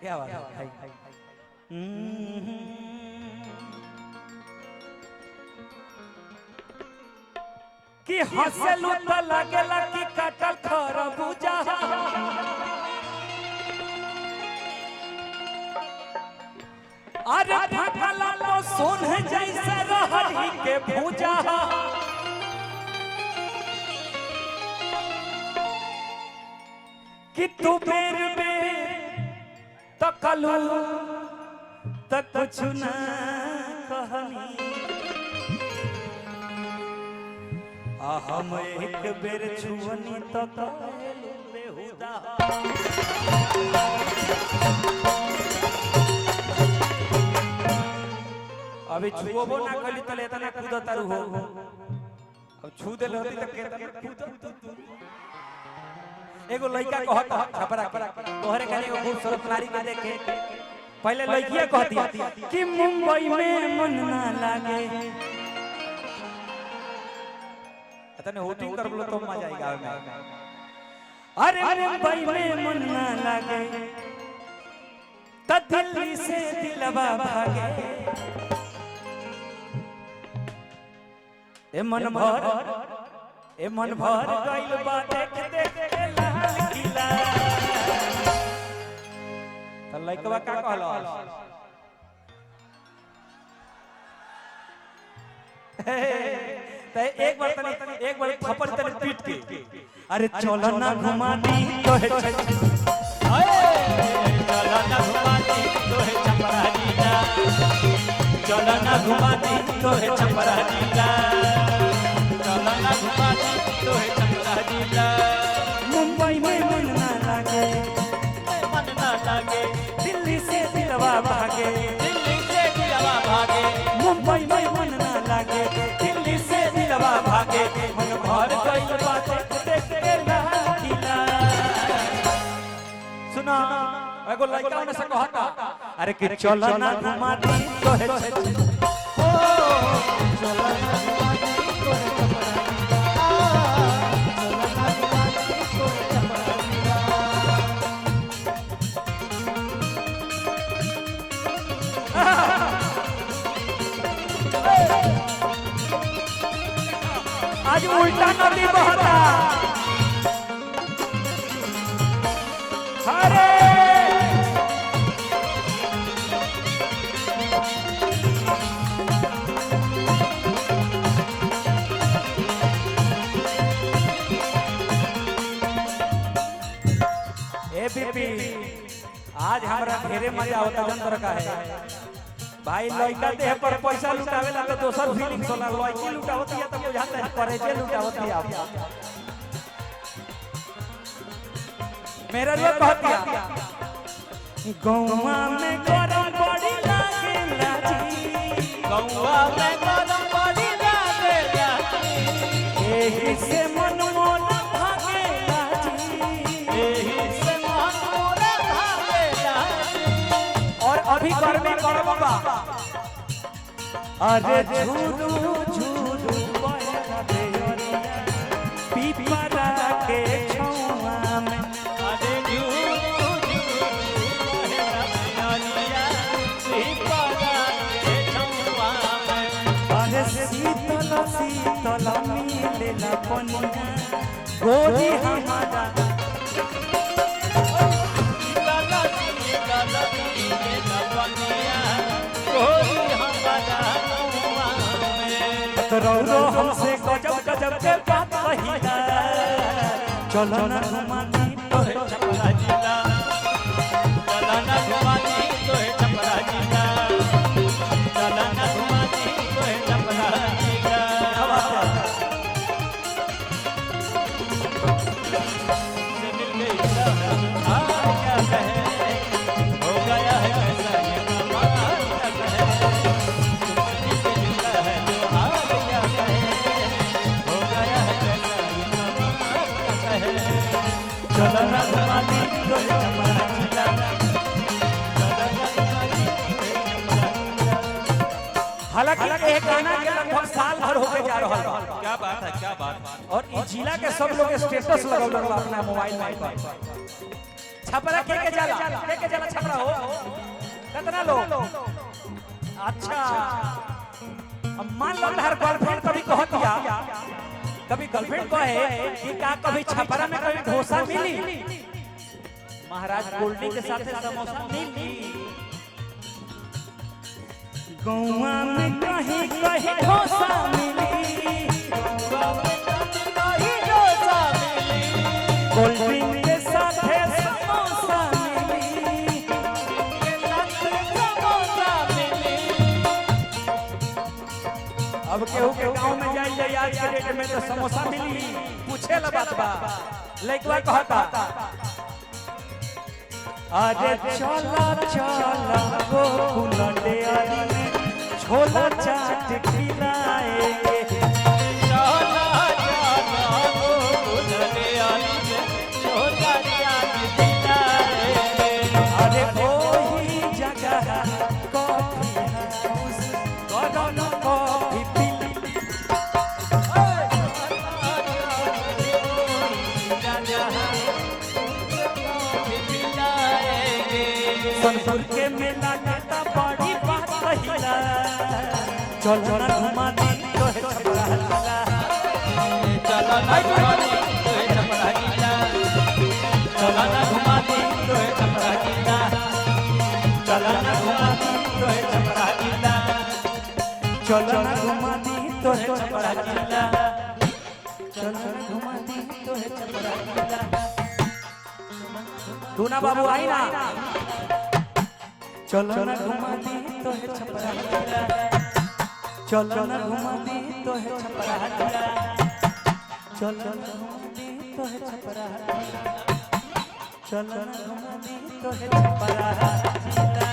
क्या बात है कि हंसलू त लागेला कि काटल खरबूजा अरे फटला तो सोन जैसे रहरी के भूजा कि तू बेर बेर तकलू तक कुछ न कहनी हम एक बेर छुअनी तो कहलू बेहुदा अभी छुओबो ना कली तले इतना कूदत तारू हो अब छू देल होती त केतना कूदत एगो लड़का कहत छपरा तोहरे कने एगो खूबसूरत नारी के देखे पहले लड़किया कहती कि मुंबई में मन ना लागे तने होटिंग कर बोलो तो मजा आएगा में अरे मुंबई में मन ना लागे त दिल्ली से दिलवा भागे ए मन भर गइल बा देख देख के लाल किला त लइकवा का कहलो ते एक बार थप्पड़ तने पीट के अरे चलो ना घुमा दी तो है चलो ना घुमा दी तो है छपरा जिला चलो ना घुमा दी तो है छपरा जिला चलो ना घुमा दी तो है छपरा जिला मुंबई में मन ना लागे दिल्ली से दिलवा भागे मुंबई में मन ना लागे दिल्ली से दिलवा भागे मन भर गइल बा देख के लाल किला सुना एगो लड़का ने से कहता अरे कि चलो ना घुमा दी तो है ओ चलो ना घुमा दी तो है आज उल्टा नदी बहता अरे ए बीपी आज हमरा ढेरे मजा होता जंतर का है भाई लइका देह पर पैसा लुटावेला तो दोसर फीलिंग्स होला लइकी लुटावती है तो बुझाता है परेजे लुटावती है आप मेरा रो कहती गौवा में गरम बड़ी लागेला जी गौवा में गरम बड़ी लागेला एही से मन मोला भागेला जी एही से मन मोला भागेला और अभी गर्मी गरम बा अरे झूरू झूरू बहरा देवरिया पीपरा के छौवा में अरे झूरू झूरू बहरा देवरिया पीपरा के छौवा में अरे शीतल शीतल मिलेला पनिया गोरी हमारा रौरो हमसे गजब गजब के बात कहिला चलो ना घुमा दी तो है छपरा जिला चलो ना घुमा दी तो है छपरा जिला चलो ना घुमा दी तो है छपरा जिला क्या कहे हो गया है कैसा ये चलो ना घुमा दी तो है छपरा जिला हालांकि एक गाना के लगभग साल भर होके जा रहा है क्या बात है, क्या बात है। और इस जिला के सब लोग स्टेटस लगल अपना मोबाइल में छपरा के जाला छपरा हो अच्छा अब मान लो हर गर्लफ्रेंड कभी कह दिया, कभी गर्लफ्रेंड कहे कि का कभी छपरा में कभी डोसा मिली, महाराज गोल्डी के साथ समोसा मिली, गौवा में कहीं कहीं डोसा मिली, गोल्डी के साथ समोसा मिली, अब केहू के गांव में जाइए आज के डेट में तो समोसा मिली, पूछे ला बात बा लइकवा कहता अरे चला चला गोकुल डेयरी में छोला चाट खिलाएंगे, चला चला गोकुल डेयरी में छोला चाट खिलाएंगे, अरे वही जगह कॉफी हाउस गरम कॉफी सोनपुर के मेला का बड़ी बात कहिला, चलो ना घुमा दी तो है छपरा जिला, चलो ना घुमा दी तो है छपरा जिला, चलो ना घुमा दी तो है छपरा जिला, चलो ना घुमा दी तो है छपरा जिला, चलो ना घुमा दी तो है छपरा जिला, चलो ना घुमा दी तो है छपरा जिला। टूना बाबू आई ना, चलो ना घुमा दी तो है छपरा जिला, चलो ना घुमा दी तो है छपरा जिला, चलो ना घुमा दी तो है छपरा जिला, चलो ना घुमा दी तो है छपरा जिला।